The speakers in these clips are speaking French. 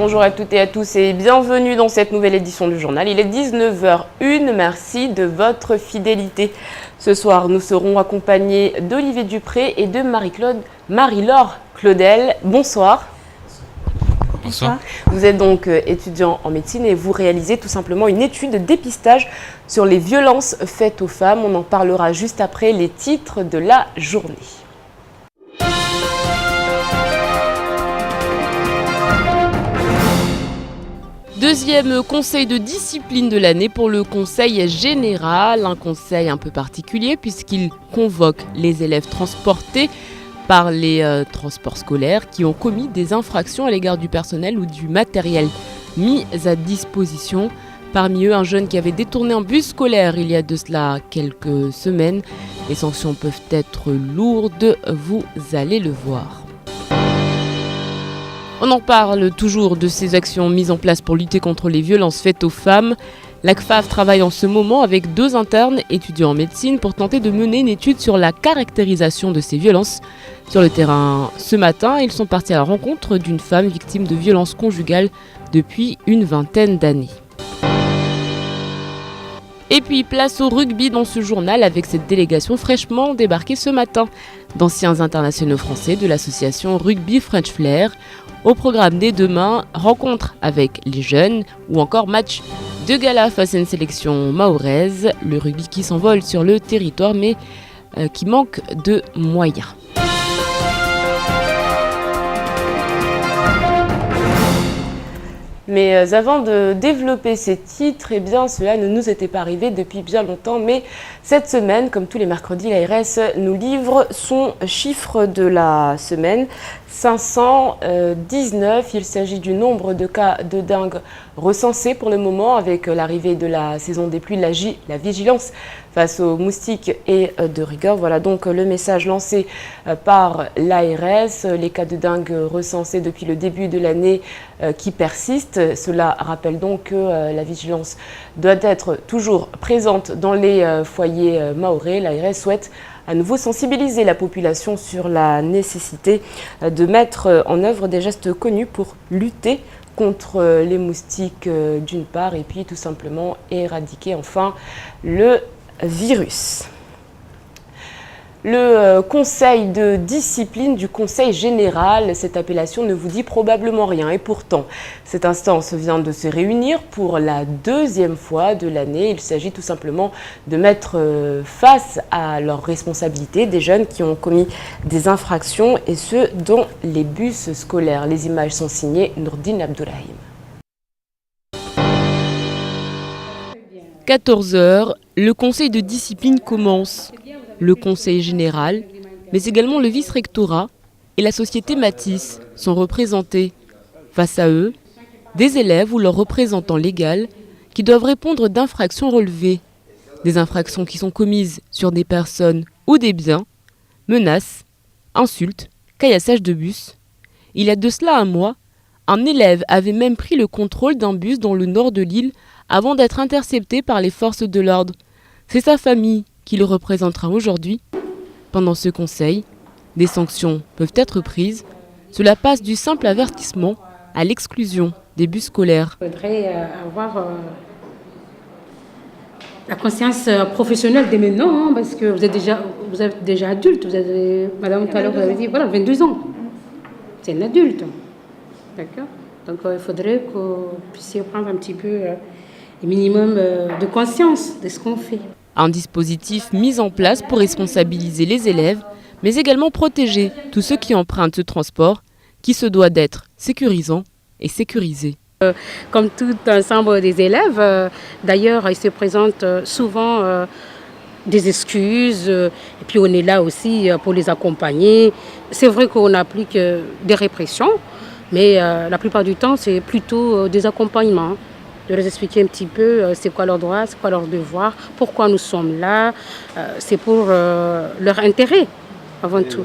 Bonjour à toutes et à tous et bienvenue dans cette nouvelle édition du journal. Il est 19h01, merci de votre fidélité. Ce soir, nous serons accompagnés d'Olivier Dupré et de Marie-Laure Claudel. Bonsoir. Bonsoir. Vous êtes donc étudiant en médecine et vous réalisez tout simplement une étude de dépistage sur les violences faites aux femmes. On en parlera juste après les titres de la journée. Deuxième conseil de discipline de l'année pour le conseil général, un conseil un peu particulier puisqu'il convoque les élèves transportés par les transports scolaires qui ont commis des infractions à l'égard du personnel ou du matériel mis à disposition. Parmi eux, un jeune qui avait détourné un bus scolaire il y a de cela quelques semaines. Les sanctions peuvent être lourdes, vous allez le voir. On en parle toujours de ces actions mises en place pour lutter contre les violences faites aux femmes. La CFAF travaille en ce moment avec 2 internes étudiants en médecine pour tenter de mener une étude sur la caractérisation de ces violences. Sur le terrain, ce matin, ils sont partis à la rencontre d'une femme victime de violences conjugales depuis une vingtaine d'années. Et puis place au rugby dans ce journal avec cette délégation fraîchement débarquée ce matin d'anciens internationaux français de l'association Rugby French Flair. Au programme dès demain, rencontre avec les jeunes ou encore match de gala face à une sélection mahoraise. Le rugby qui s'envole sur le territoire mais qui manque de moyens. Mais avant de développer ces titres, eh bien, cela ne nous était pas arrivé depuis bien longtemps. Mais cette semaine, comme tous les mercredis, l'ARS nous livre son chiffre de la semaine. 519, il s'agit du nombre de cas de dengue recensés pour le moment avec l'arrivée de la saison des pluies, la vigilance face aux moustiques et de rigueur. Voilà donc le message lancé par l'ARS. Les cas de dengue recensés depuis le début de l'année qui persistent. Cela rappelle donc que la vigilance doit être toujours présente dans les foyers mahorais. L'ARS souhaite à nouveau sensibiliser la population sur la nécessité de mettre en œuvre des gestes connus pour lutter contre les moustiques d'une part et puis tout simplement éradiquer enfin le virus. Le conseil de discipline du conseil général, cette appellation ne vous dit probablement rien et pourtant cette instance vient de se réunir pour la 2e fois de l'année. Il s'agit tout simplement de mettre face à leurs responsabilités des jeunes qui ont commis des infractions et ce dans les bus scolaires. Les images sont signées Nourdine Abdourahim. 14h, le conseil de discipline commence. Le conseil général, mais également le vice-rectorat et la société Matisse sont représentés. Face à eux, des élèves ou leurs représentants légaux qui doivent répondre d'infractions relevées. Des infractions qui sont commises sur des personnes ou des biens, menaces, insultes, caillassage de bus. Il y a de cela un mois, un élève avait même pris le contrôle d'un bus dans le nord de l'île avant d'être intercepté par les forces de l'ordre. C'est sa famille qui le représentera aujourd'hui. Pendant ce conseil, des sanctions peuvent être prises. Cela passe du simple avertissement à l'exclusion des bus scolaires. Il faudrait avoir la conscience professionnelle dès maintenant, hein, parce que vous êtes déjà adulte. Madame tout à l'heure vous avez dit, voilà, 22 ans. C'est un adulte. D'accord. Donc il faudrait que vous puissiez prendre un petit peu le minimum de conscience de ce qu'on fait. Un dispositif mis en place pour responsabiliser les élèves, mais également protéger tous ceux qui empruntent ce transport, qui se doit d'être sécurisant et sécurisé. Comme tout ensemble des élèves, d'ailleurs, ils se présentent souvent des excuses, et puis on est là aussi pour les accompagner. C'est vrai qu'on applique des répressions, mais la plupart du temps, c'est plutôt des accompagnements. De leur expliquer un petit peu c'est quoi leurs droits, c'est quoi leurs devoirs, pourquoi nous sommes là. C'est pour leur intérêt, avant tout.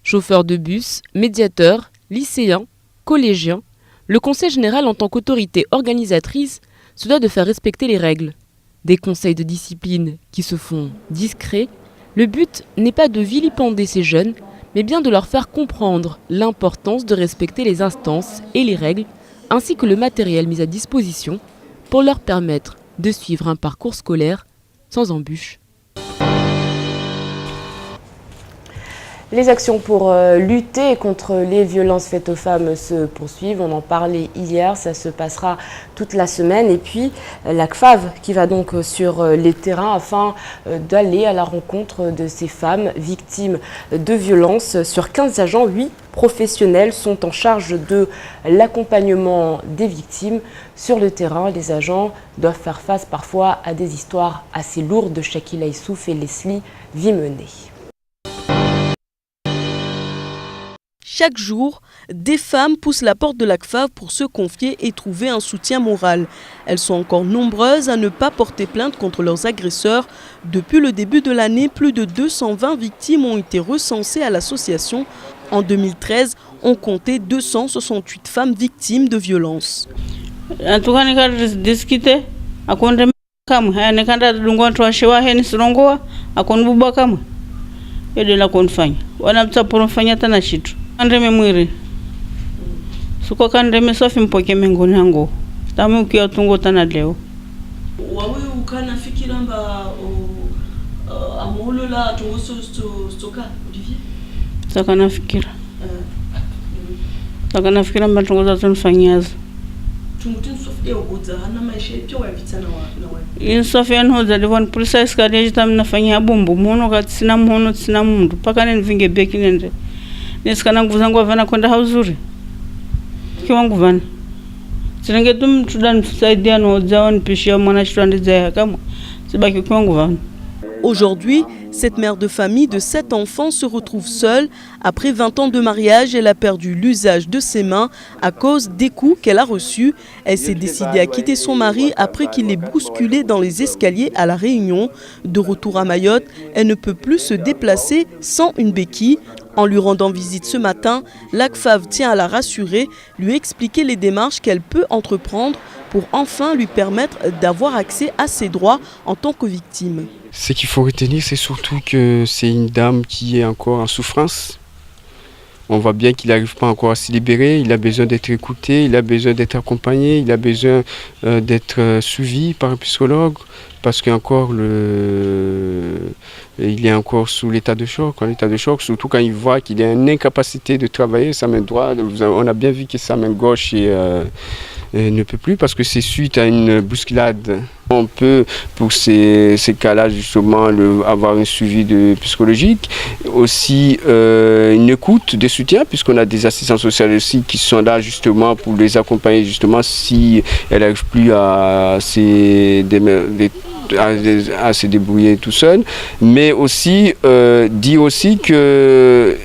Chauffeurs de bus, médiateurs, lycéens, collégiens, le conseil général en tant qu'autorité organisatrice se doit de faire respecter les règles. Des conseils de discipline qui se font discrets, le but n'est pas de vilipender ces jeunes, mais bien de leur faire comprendre l'importance de respecter les instances et les règles ainsi que le matériel mis à disposition pour leur permettre de suivre un parcours scolaire sans embûches. Les actions pour lutter contre les violences faites aux femmes se poursuivent. On en parlait hier, ça se passera toute la semaine. Et puis la CFAV qui va donc sur les terrains afin d'aller à la rencontre de ces femmes victimes de violences. Sur 15 agents, 8 professionnels sont en charge de l'accompagnement des victimes. Sur le terrain, les agents doivent faire face parfois à des histoires assez lourdes. Shakila Issouf et Leslie Vimenet. Chaque jour, des femmes poussent la porte de la CFAV pour se confier et trouver un soutien moral. Elles sont encore nombreuses à ne pas porter plainte contre leurs agresseurs. Depuis le début de l'année, plus de 220 victimes ont été recensées à l'association. En 2013, on comptait 268 femmes victimes de violences. Kandreme mwiri suko kandreme sofi mpoke mengo nango tamu ukiwa tungo tana leo wawe ukana fikira mba amolo la tungo stoka Olivier sakana fikira mba tungo za tunfanyaza tungo sofi eogoza hana maisha pia wavitana na in sofi anhoza livon precise kadi jitamna fanya bombo muno katsina muno tsina mundu pakane nvinge beki nende nesikana nguvu zangu havana kwenda hauzuri kiwangu vana sinenge tumtuda nisaidia noza nipishia mwana chitwandiza kama sibaki kiwangu vana. Aujourd'hui, cette mère de famille de 7 enfants se retrouve seule. Après 20 ans de mariage, elle a perdu l'usage de ses mains à cause des coups qu'elle a reçus. Elle s'est décidée à quitter son mari après qu'il l'ait bousculée dans les escaliers à La Réunion. De retour à Mayotte, elle ne peut plus se déplacer sans une béquille. En lui rendant visite ce matin, la CFAV tient à la rassurer, lui expliquer les démarches qu'elle peut entreprendre pour enfin lui permettre d'avoir accès à ses droits en tant que victime. Ce qu'il faut retenir, c'est surtout que c'est une dame qui est encore en souffrance. On voit bien qu'il n'arrive pas encore à se libérer, il a besoin d'être écouté, il a besoin d'être accompagné, il a besoin d'être suivi par un psychologue parce qu'encore il est encore sous l'état de choc, surtout quand il voit qu'il a une incapacité de travailler, sa main droite, on a bien vu que sa main gauche ne peut plus parce que c'est suite à une bousculade. On peut, pour ces cas-là, justement, avoir un suivi psychologique, aussi une écoute, des soutiens, puisqu'on a des assistants sociaux aussi qui sont là justement pour les accompagner, justement, si elle n'arrive plus à se débrouiller tout seul. Mais aussi, dire aussi qu'il ne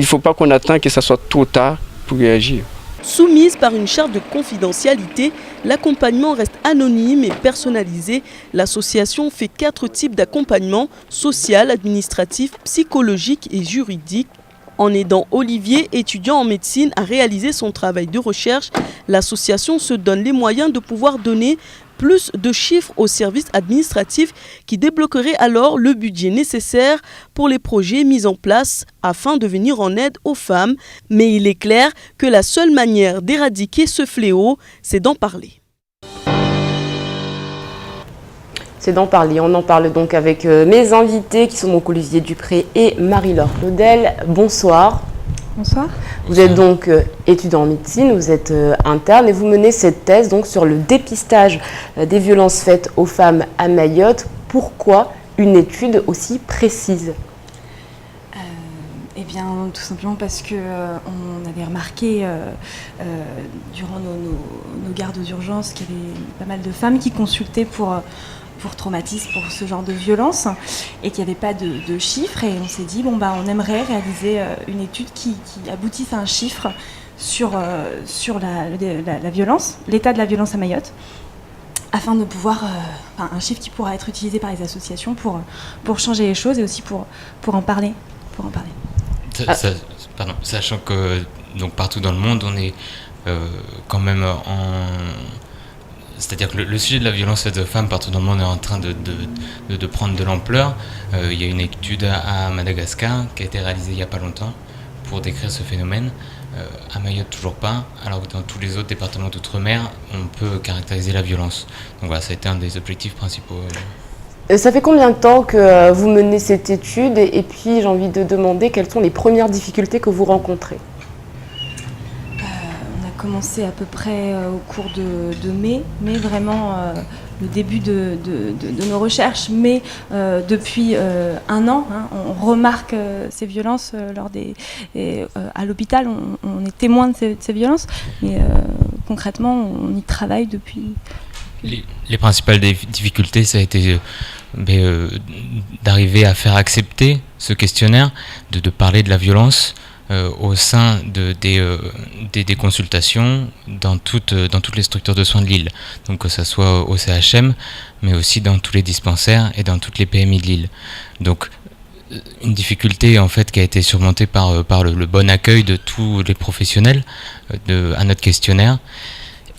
faut pas qu'on attende que ça soit trop tard pour réagir. Soumise par une charte de confidentialité, l'accompagnement reste anonyme et personnalisé. L'association fait 4 types d'accompagnement: social, administratif, psychologique et juridique. En aidant Olivier, étudiant en médecine, à réaliser son travail de recherche, l'association se donne les moyens de pouvoir donner plus de chiffres aux services administratifs qui débloqueraient alors le budget nécessaire pour les projets mis en place afin de venir en aide aux femmes. Mais il est clair que la seule manière d'éradiquer ce fléau, c'est d'en parler. C'est d'en parler. On en parle donc avec mes invités qui sont donc Olivier Dupré et Marie-Laure Claudel. Bonsoir. Bonsoir. Vous êtes donc étudiant en médecine, vous êtes interne et vous menez cette thèse donc sur le dépistage des violences faites aux femmes à Mayotte. Pourquoi une étude aussi précise ? Eh bien, tout simplement parce que on avait remarqué durant nos gardes aux urgences qu'il y avait pas mal de femmes qui consultaient pour traumatisme, pour ce genre de violence, et qu'il n'y avait pas de chiffres. Et on s'est dit, on aimerait réaliser une étude qui aboutisse à un chiffre sur la violence, l'état de la violence à Mayotte, afin de pouvoir, un chiffre qui pourra être utilisé par les associations pour changer les choses et aussi pour en parler. Sachant que donc, partout dans le monde, on est quand même c'est-à-dire que le sujet de la violence faite aux femmes partout dans le monde est en train de prendre de l'ampleur. Il y a une étude à Madagascar qui a été réalisée il n'y a pas longtemps pour décrire ce phénomène. À Mayotte, toujours pas, alors que dans tous les autres départements d'outre-mer, on peut caractériser la violence. Donc voilà, ça a été un des objectifs principaux. Ça fait combien de temps que vous menez cette étude et puis j'ai envie de demander quelles sont les premières difficultés que vous rencontrez? On a commencé à peu près au cours de mai, vraiment le début de nos recherches, mais depuis un an, on remarque ces violences à l'hôpital, on est témoin de ces violences, mais concrètement, on y travaille depuis. Les principales difficultés, ça a été d'arriver à faire accepter ce questionnaire, de parler de la violence au sein des consultations dans toutes les structures de soins de l'île. Donc que ce soit au CHM, mais aussi dans tous les dispensaires et dans toutes les PMI de l'île. Donc une difficulté en fait qui a été surmontée par le bon accueil de tous les professionnels à notre questionnaire.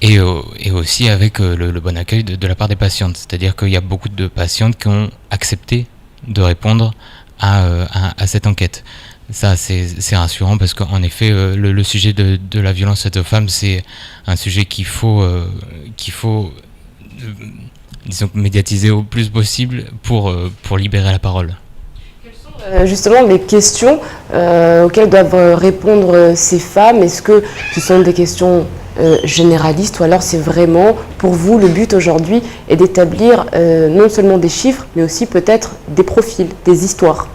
Et aussi avec le bon accueil de la part des patientes. C'est-à-dire qu'il y a beaucoup de patientes qui ont accepté de répondre à cette enquête. Ça, c'est rassurant parce qu'en effet, le sujet de la violence faite aux femmes, c'est un sujet qu'il faut disons, médiatiser au plus possible pour libérer la parole. Quelles sont justement les questions auxquelles doivent répondre ces femmes? Est-ce que ce sont des questions généralistes ou alors c'est vraiment pour vous le but aujourd'hui est d'établir non seulement des chiffres mais aussi peut-être des profils, des histoires?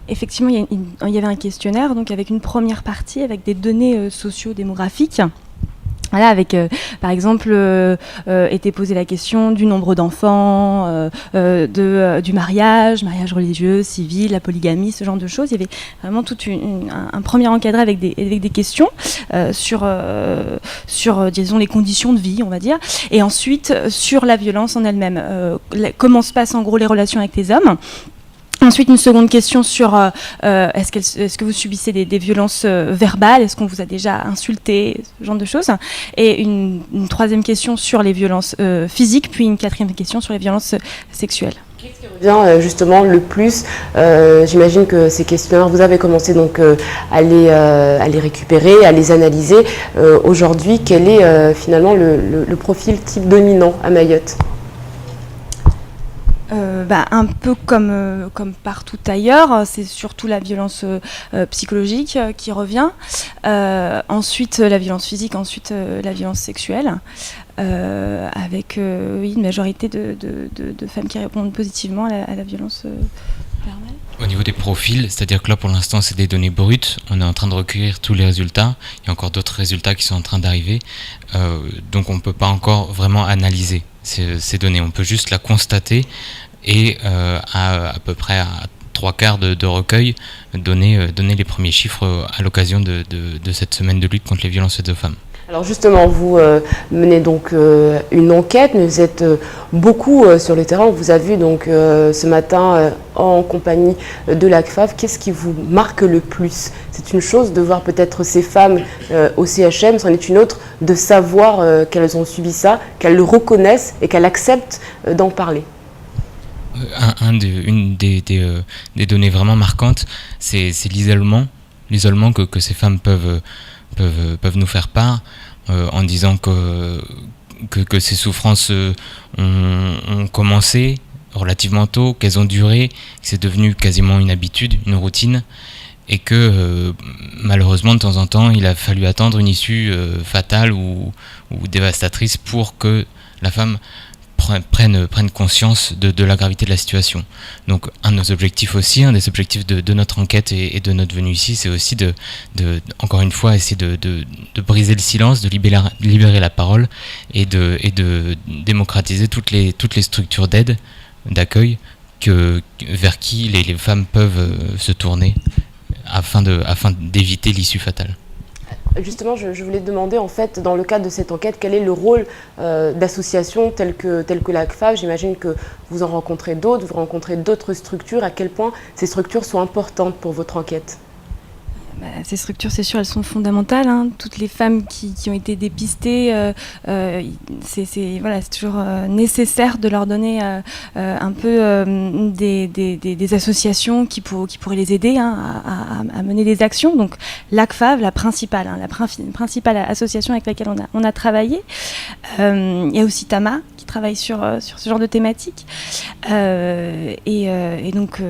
Effectivement, il y avait un questionnaire donc avec une première partie avec des données socio-démographiques. Voilà, avec par exemple était posée la question du nombre d'enfants, du mariage religieux, civil, la polygamie, ce genre de choses. Il y avait vraiment tout un premier encadré avec des questions sur disons les conditions de vie, on va dire, et ensuite sur la violence en elle-même. Comment se passent en gros les relations avec les hommes. Ensuite, une seconde question sur est-ce que vous subissez des violences verbales, est-ce qu'on vous a déjà insulté, ce genre de choses. Et une troisième question sur les violences physiques, puis une quatrième question sur les violences sexuelles. Qu'est-ce qui revient justement le plus? J'imagine que ces questionnaires, vous avez commencé donc à les récupérer, à les analyser. Aujourd'hui, quel est finalement le profil type dominant à Mayotte? Un peu comme partout ailleurs, c'est surtout la violence psychologique qui revient, ensuite la violence physique, ensuite la violence sexuelle, avec une majorité de femmes qui répondent positivement à la violence verbale. Au niveau des profils, c'est-à-dire que là pour l'instant c'est des données brutes, on est en train de recueillir tous les résultats, il y a encore d'autres résultats qui sont en train d'arriver, donc on ne peut pas encore vraiment analyser ces données, on peut juste la constater et à peu près à 3/4 de recueil donner les premiers chiffres à l'occasion de cette semaine de lutte contre les violences faites aux femmes. Alors justement, vous menez donc une enquête, mais vous êtes beaucoup sur le terrain. On vous a vu donc ce matin en compagnie de l'ACFAV. Qu'est-ce qui vous marque le plus? C'est une chose de voir peut-être ces femmes au CHM, c'en est une autre de savoir qu'elles ont subi ça, qu'elles le reconnaissent et qu'elles acceptent d'en parler. Une des données vraiment marquantes, c'est l'isolement que ces femmes peuvent nous faire part en disant que ces souffrances ont commencé relativement tôt, qu'elles ont duré, que c'est devenu quasiment une habitude, une routine, et que malheureusement de temps en temps il a fallu attendre une issue fatale ou dévastatrice pour que la femme prennent conscience de la gravité de la situation. Donc un de nos objectifs aussi, un des objectifs de notre enquête et de notre venue ici, c'est aussi de encore une fois essayer de briser le silence, de libérer la parole et de démocratiser toutes les structures d'aide, d'accueil vers qui les femmes peuvent se tourner afin d'éviter l'issue fatale. Justement, je voulais demander, en fait, dans le cadre de cette enquête, quel est le rôle d'associations telles que l'ACFAV? J'imagine que vous en rencontrez d'autres, vous rencontrez d'autres structures. À quel point ces structures sont importantes pour votre enquête? Ces structures, c'est sûr, elles sont fondamentales. Toutes les femmes qui ont été dépistées, c'est toujours nécessaire de leur donner un peu des associations qui pourraient les aider à mener des actions. Donc l'ACFAV, la principale association avec laquelle on a travaillé. Il y a aussi Tama qui travaille sur ce genre de thématiques. Donc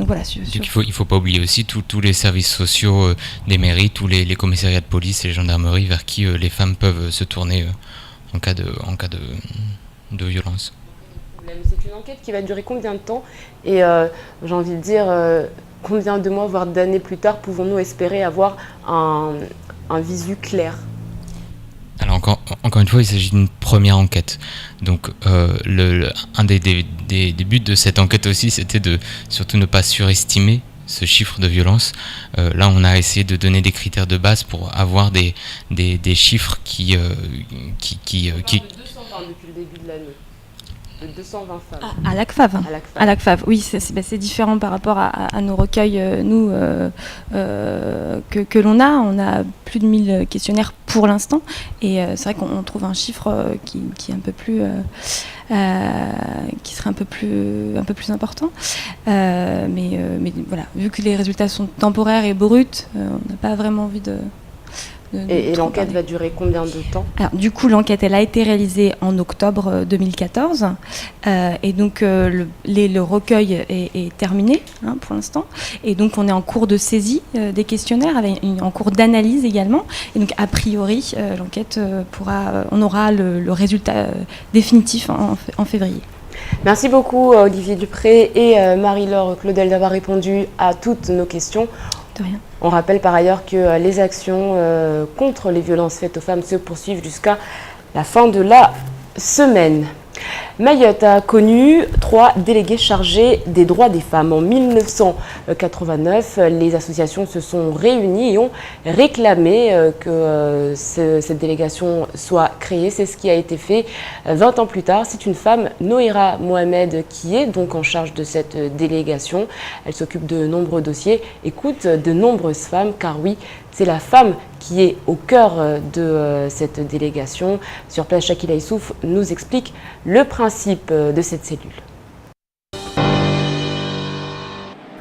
voilà. Il ne faut pas oublier aussi tous les services sociaux des mairies, tous les commissariats de police et les gendarmeries vers qui les femmes peuvent se tourner en cas de violence. C'est une enquête qui va durer combien de temps? Et j'ai envie de dire, combien de mois, voire d'années plus tard, pouvons-nous espérer avoir un visu clair? Alors encore une fois, il s'agit d'une première enquête. Donc un des buts de cette enquête aussi, c'était de surtout ne pas surestimer ce chiffre de violence. Là, on a essayé de donner des critères de base pour avoir des chiffres qui 220 depuis le début de l'année. De 220 femmes. À l'ACFAV, oui, c'est différent par rapport à nos recueils, que l'on a. On a plus de 1000 questionnaires pour l'instant. Et c'est vrai qu'on trouve un chiffre qui est un peu plus... qui serait un peu plus important. Mais voilà, vu que les résultats sont temporaires et bruts, on n'a pas vraiment envie de... Et l'enquête va durer combien de temps? Alors, du coup, l'enquête, elle a été réalisée en octobre 2014. Et donc, le recueil est terminé pour l'instant. Et donc, on est en cours de saisie des questionnaires, en cours d'analyse également. Et donc, a priori, l'enquête on aura le résultat définitif en février. Merci beaucoup, Olivier Dupré et Marie-Laure Claudel d'avoir répondu à toutes nos questions. De rien. On rappelle par ailleurs que les actions contre les violences faites aux femmes se poursuivent jusqu'à la fin de la semaine. Mayotte a connu 3 délégués chargés des droits des femmes. En 1989, les associations se sont réunies et ont réclamé que cette délégation soit créée. C'est ce qui a été fait 20 ans plus tard. C'est une femme, Noira Mohamed, qui est donc en charge de cette délégation. Elle s'occupe de nombreux dossiers, écoute de nombreuses femmes, car oui, c'est la femme qui est au cœur de cette délégation. Sur place, Shakila Issouf nous explique le principe de cette cellule.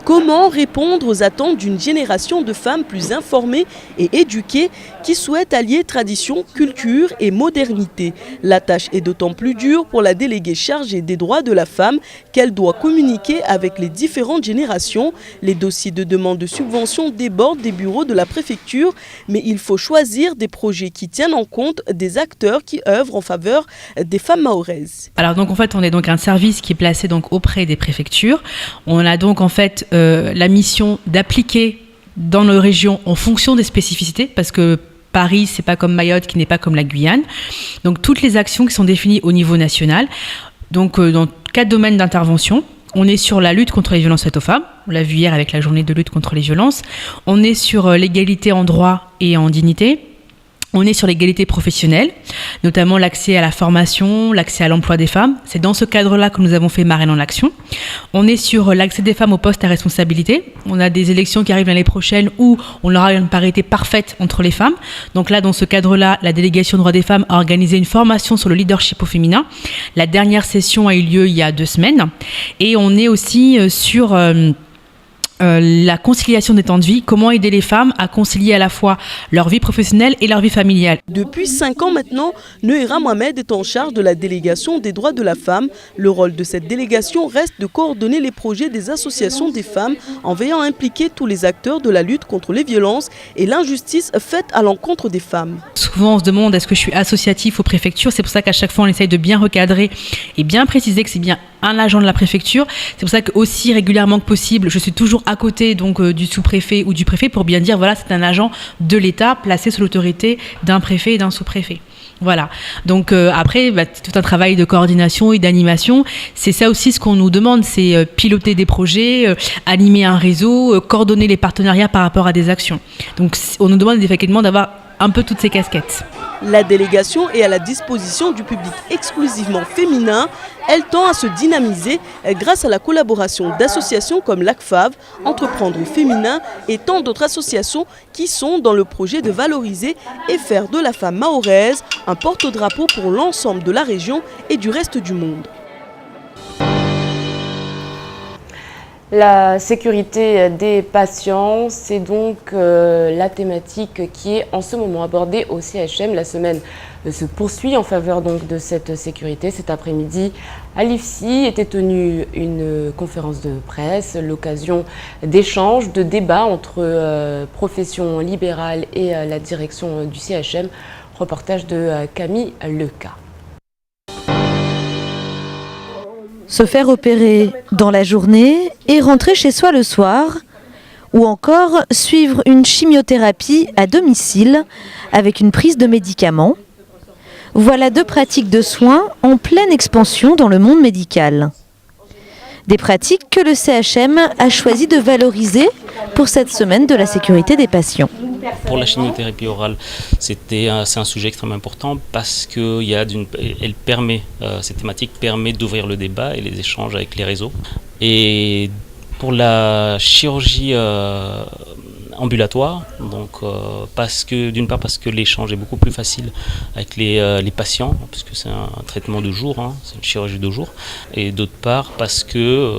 Comment répondre aux attentes d'une génération de femmes plus informées et éduquées qui souhaitent allier tradition, culture et modernité? La tâche est d'autant plus dure pour la déléguée chargée des droits de la femme qu'elle doit communiquer avec les différentes générations. Les dossiers de demande de subvention débordent des bureaux de la préfecture, mais il faut choisir des projets qui tiennent en compte des acteurs qui œuvrent en faveur des femmes mahoraises. Alors donc en fait on est donc un service qui est placé donc auprès des préfectures. On a donc en fait la mission d'appliquer dans nos régions en fonction des spécificités, parce que Paris, c'est pas comme Mayotte, qui n'est pas comme la Guyane. Donc toutes les actions qui sont définies au niveau national. Donc dans 4 domaines d'intervention. On est sur la lutte contre les violences faites aux femmes. On l'a vu hier avec la journée de lutte contre les violences. On est sur l'égalité en droit et en dignité. On est sur l'égalité professionnelle, notamment l'accès à la formation, l'accès à l'emploi des femmes. C'est dans ce cadre-là que nous avons fait Marraine en Action. On est sur l'accès des femmes aux postes à responsabilité. On a des élections qui arrivent l'année prochaine où on aura une parité parfaite entre les femmes. Donc là, dans ce cadre-là, la délégation droits des femmes a organisé une formation sur le leadership au féminin. La dernière session a eu lieu il y a 2 semaines. Et on est aussi sur... la conciliation des temps de vie, comment aider les femmes à concilier à la fois leur vie professionnelle et leur vie familiale. Depuis 5 ans maintenant, Noira Mohamed est en charge de la délégation des droits de la femme. Le rôle de cette délégation reste de coordonner les projets des associations des femmes en veillant à impliquer tous les acteurs de la lutte contre les violences et l'injustice faite à l'encontre des femmes. Souvent on se demande est-ce que je suis associatif aux préfectures, c'est pour ça qu'à chaque fois on essaye de bien recadrer et bien préciser que c'est bien un agent de la préfecture. C'est pour ça que aussi régulièrement que possible, je suis toujours à côté donc du sous-préfet ou du préfet pour bien dire voilà, c'est un agent de l'État placé sous l'autorité d'un préfet et d'un sous-préfet. Voilà. Donc après, tout un travail de coordination et d'animation. C'est ça aussi ce qu'on nous demande, c'est piloter des projets, animer un réseau, coordonner les partenariats par rapport à des actions. Donc on nous demande effectivement d'avoir un peu toutes ces casquettes. La délégation est à la disposition du public exclusivement féminin. Elle tend à se dynamiser grâce à la collaboration d'associations comme l'ACFAV, Entreprendre au féminin et tant d'autres associations qui sont dans le projet de valoriser et faire de la femme mahoraise un porte-drapeau pour l'ensemble de la région et du reste du monde. La sécurité des patients, c'est donc la thématique qui est en ce moment abordée au CHM. La semaine se poursuit en faveur donc de cette sécurité. Cet après-midi, à l'IFSI était tenue une conférence de presse, l'occasion d'échanges, de débats entre professions libérales et la direction du CHM. Reportage de Camille Leca. Se faire opérer dans la journée et rentrer chez soi le soir, ou encore suivre une chimiothérapie à domicile avec une prise de médicaments. Voilà 2 pratiques de soins en pleine expansion dans le monde médical. Des pratiques que le CHM a choisi de valoriser pour cette semaine de la sécurité des patients. Pour la chimiothérapie orale, c'est un sujet extrêmement important parce que cette thématique permet d'ouvrir le débat et les échanges avec les réseaux. Et pour la chirurgie ambulatoire, donc d'une part parce que l'échange est beaucoup plus facile avec les patients, puisque c'est un traitement de jour, c'est une chirurgie de jour, et d'autre part parce que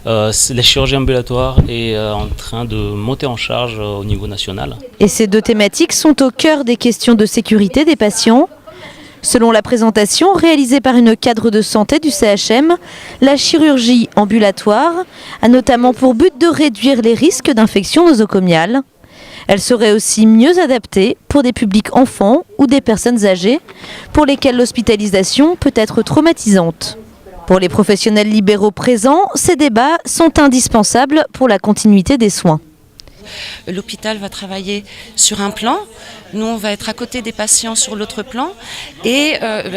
la chirurgie ambulatoire est en train de monter en charge au niveau national. Et ces 2 thématiques sont au cœur des questions de sécurité des patients. Selon la présentation réalisée par une cadre de santé du CHM, la chirurgie ambulatoire a notamment pour but de réduire les risques d'infection nosocomiale. Elle serait aussi mieux adaptée pour des publics enfants ou des personnes âgées pour lesquelles l'hospitalisation peut être traumatisante. Pour les professionnels libéraux présents, ces débats sont indispensables pour la continuité des soins. L'hôpital va travailler sur un plan, nous on va être à côté des patients sur l'autre plan et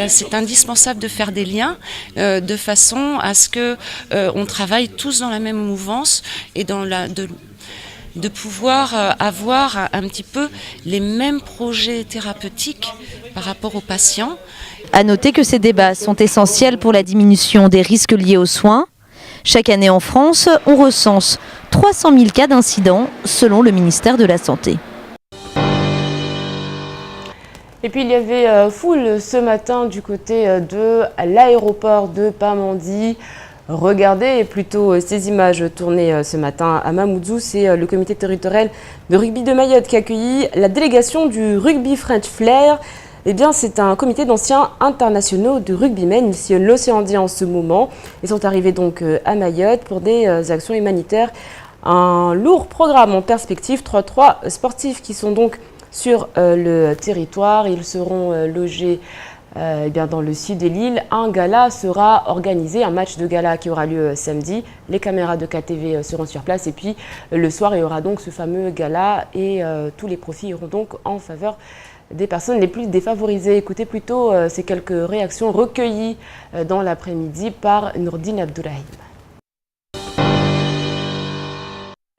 c'est indispensable de faire des liens de façon à ce qu'on travaille tous dans la même mouvance et de pouvoir avoir un petit peu les mêmes projets thérapeutiques par rapport aux patients. À noter que ces débats sont essentiels pour la diminution des risques liés aux soins. Chaque année en France, on recense 300 000 cas d'incidents selon le ministère de la Santé. Et puis il y avait foule ce matin du côté de l'aéroport de Pamandzi. Regardez plutôt ces images tournées ce matin à Mamoudzou. C'est le comité territorial de rugby de Mayotte qui a accueilli la délégation du rugby French Flair. Eh bien, c'est un comité d'anciens internationaux de rugbymen. Ils sillonnent l'océan Indien en ce moment. Ils sont arrivés donc à Mayotte pour des actions humanitaires. Un lourd programme en perspective. 3 sportifs qui sont donc sur le territoire. Ils seront logés dans le sud de l'île. Un gala sera organisé, un match de gala qui aura lieu samedi. Les caméras de KTV seront sur place. Et puis le soir, il y aura donc ce fameux gala et tous les profits iront donc en faveur des personnes les plus défavorisées. Écoutez plutôt ces quelques réactions recueillies dans l'après-midi par Nourdine Abdourahim.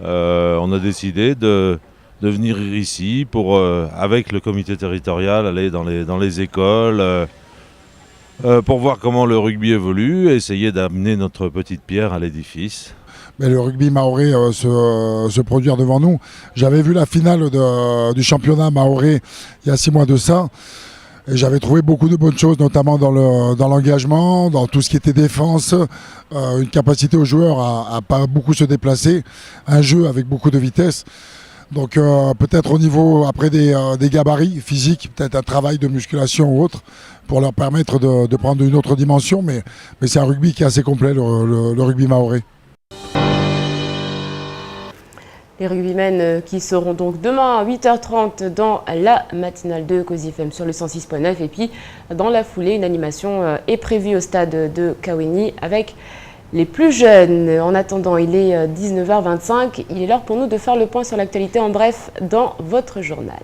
On a décidé de venir ici pour, avec le comité territorial, aller dans les écoles pour voir comment le rugby évolue et essayer d'amener notre petite pierre à l'édifice. Mais le rugby mahorais se produire devant nous. J'avais vu la finale du championnat mahorais il y a 6 mois de ça. Et j'avais trouvé beaucoup de bonnes choses, notamment dans l'engagement, dans tout ce qui était défense, une capacité aux joueurs à pas beaucoup se déplacer, un jeu avec beaucoup de vitesse. Donc peut-être au niveau après des gabarits physiques, peut-être un travail de musculation ou autre pour leur permettre de prendre une autre dimension. Mais c'est un rugby qui est assez complet, le rugby mahorais. Les rugbymen qui seront donc demain à 8h30 dans la matinale de Cosy FM sur le 106.9. Et puis dans la foulée, une animation est prévue au stade de Kaweni avec les plus jeunes. En attendant, il est 19h25. Il est l'heure pour nous de faire le point sur l'actualité en bref dans votre journal.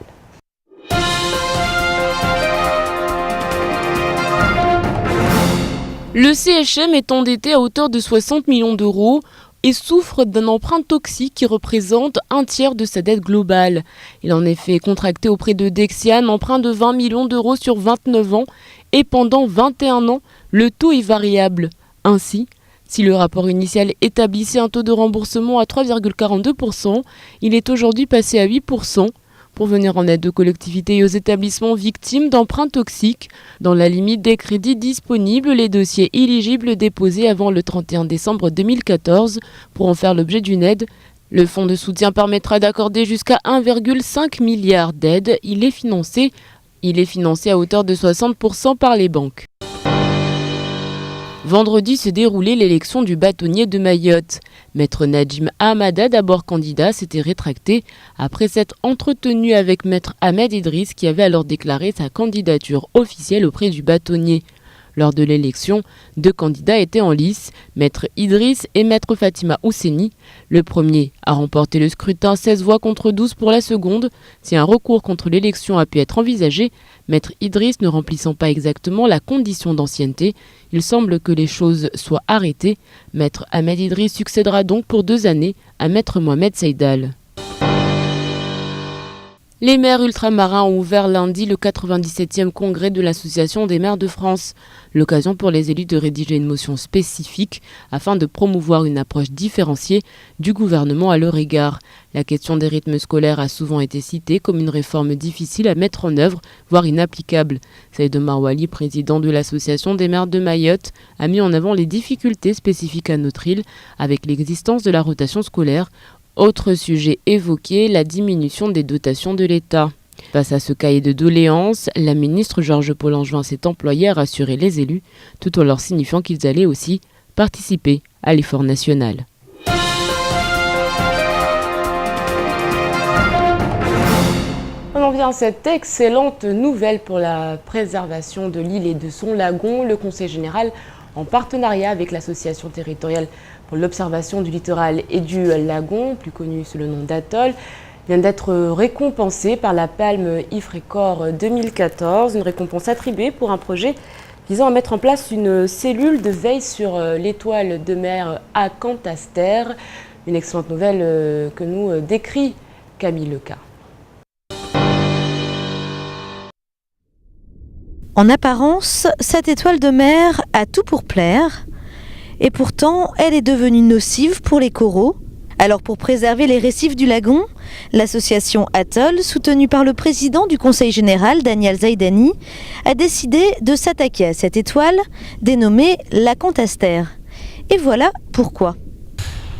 Le CHM est endetté à hauteur de 60 millions d'euros. et souffre d'un emprunt toxique qui représente un tiers de sa dette globale. Il a en effet contracté auprès de Dexia un emprunt de 20 millions d'euros sur 29 ans et pendant 21 ans, le taux est variable. Ainsi, si le rapport initial établissait un taux de remboursement à 3,42%, il est aujourd'hui passé à 8%. Pour venir en aide aux collectivités et aux établissements victimes d'emprunts toxiques, dans la limite des crédits disponibles, les dossiers éligibles déposés avant le 31 décembre 2014 pourront faire l'objet d'une aide. Le fonds de soutien permettra d'accorder jusqu'à 1,5 milliard d'aides. Il est financé à hauteur de 60% par les banques. Vendredi s'est déroulée l'élection du bâtonnier de Mayotte. Maître Nadjim Ahmada, d'abord candidat, s'était rétracté après s'être entretenu avec Maître Ahmed Idriss qui avait alors déclaré sa candidature officielle auprès du bâtonnier. Lors de l'élection, 2 candidats étaient en lice, Maître Idriss et Maître Fatima Ousseni. Le premier a remporté le scrutin 16 voix contre 12 pour la seconde. Si un recours contre l'élection a pu être envisagé, Maître Idriss ne remplissant pas exactement la condition d'ancienneté, il semble que les choses soient arrêtées. Maître Ahmed Idriss succédera donc pour 2 années à Maître Mohamed Saïdal. Les maires ultramarins ont ouvert lundi le 97e congrès de l'Association des maires de France. L'occasion pour les élus de rédiger une motion spécifique afin de promouvoir une approche différenciée du gouvernement à leur égard. La question des rythmes scolaires a souvent été citée comme une réforme difficile à mettre en œuvre, voire inapplicable. Saïd Omar Wali, président de l'Association des maires de Mayotte, a mis en avant les difficultés spécifiques à notre île avec l'existence de la rotation scolaire. Autre sujet évoqué, la diminution des dotations de l'État. Face à ce cahier de doléances, la ministre Georges Paul-Angevin s'est employée à rassurer les élus, tout en leur signifiant qu'ils allaient aussi participer à l'effort national. On en vient à cette excellente nouvelle pour la préservation de l'île et de son lagon. Le Conseil général, en partenariat avec l'association territoriale pour l'observation du littoral et du lagon, plus connu sous le nom d'Atoll, vient d'être récompensé par la Palme IFRECOR 2014, une récompense attribuée pour un projet visant à mettre en place une cellule de veille sur l'étoile de mer Acantaster. Une excellente nouvelle que nous décrit Camille Leca. En apparence, cette étoile de mer a tout pour plaire, et pourtant elle est devenue nocive pour les coraux. Alors pour préserver les récifs du lagon, l'association Atoll, soutenue par le président du Conseil général, Daniel Zaidani, a décidé de s'attaquer à cette étoile, dénommée l'Acantaster. Et voilà pourquoi.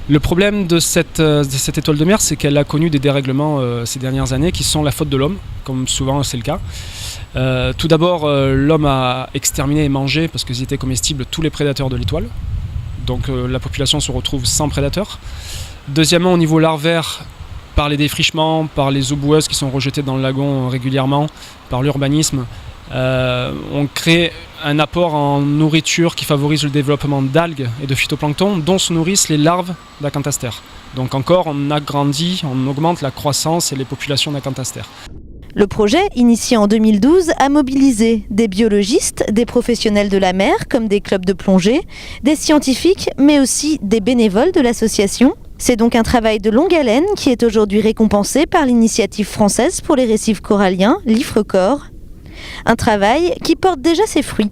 Le problème de cette étoile de mer, c'est qu'elle a connu des dérèglements ces dernières années qui sont la faute de l'homme, comme souvent c'est le cas. Tout d'abord, l'homme a exterminé et mangé, parce qu'ils étaient comestibles, tous les prédateurs de l'étoile. Donc la population se retrouve sans prédateurs. Deuxièmement, au niveau larvaire, par les défrichements, par les eaux boueuses qui sont rejetées dans le lagon régulièrement, par l'urbanisme, on crée un apport en nourriture qui favorise le développement d'algues et de phytoplancton dont se nourrissent les larves d'Acantaster. Donc encore, on agrandit, on augmente la croissance et les populations d'Acantaster. Le projet, initié en 2012, a mobilisé des biologistes, des professionnels de la mer, comme des clubs de plongée, des scientifiques, mais aussi des bénévoles de l'association. C'est donc un travail de longue haleine qui est aujourd'hui récompensé par l'initiative française pour les récifs coralliens, l'IFRECOR. Un travail qui porte déjà ses fruits.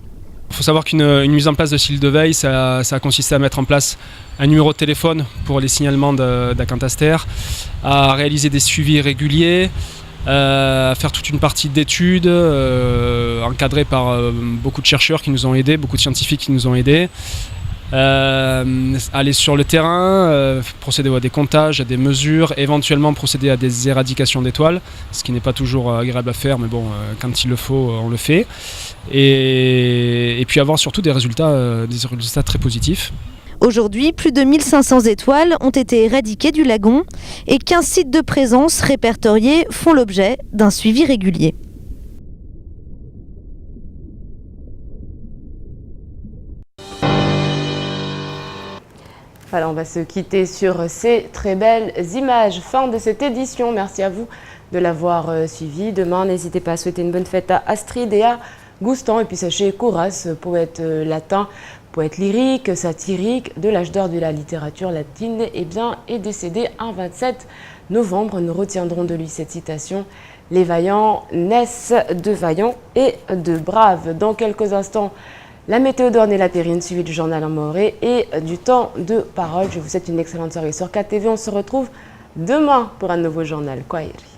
Il faut savoir qu'une mise en place de cellule de veille, ça a consisté à mettre en place un numéro de téléphone pour les signalements d'Acantaster, à réaliser des suivis réguliers, à faire toute une partie d'études encadrées par beaucoup de chercheurs qui nous ont aidés, beaucoup de scientifiques qui nous ont aidés, aller sur le terrain, procéder à des comptages, à des mesures, éventuellement procéder à des éradications d'étoiles, ce qui n'est pas toujours agréable à faire, mais bon, quand il le faut, on le fait, et puis avoir surtout des résultats très positifs. Aujourd'hui, plus de 1500 étoiles ont été éradiquées du lagon et 15 sites de présence répertoriés font l'objet d'un suivi régulier. Voilà, on va se quitter sur ces très belles images. Fin de cette édition. Merci à vous de l'avoir suivi. Demain, n'hésitez pas à souhaiter une bonne fête à Astrid et à Gustan. Et puis sachez qu'Horace, poète latin, poète lyrique, satirique, de l'âge d'or de la littérature latine, est décédé un 27 novembre. Nous retiendrons de lui cette citation: « Les vaillants naissent de vaillants et de braves ». Dans quelques instants, la météo d'Orne et la Terrine, suivi du journal en maoré et du temps de parole. Je vous souhaite une excellente soirée sur KTV. On se retrouve demain pour un nouveau journal. Kwaheri.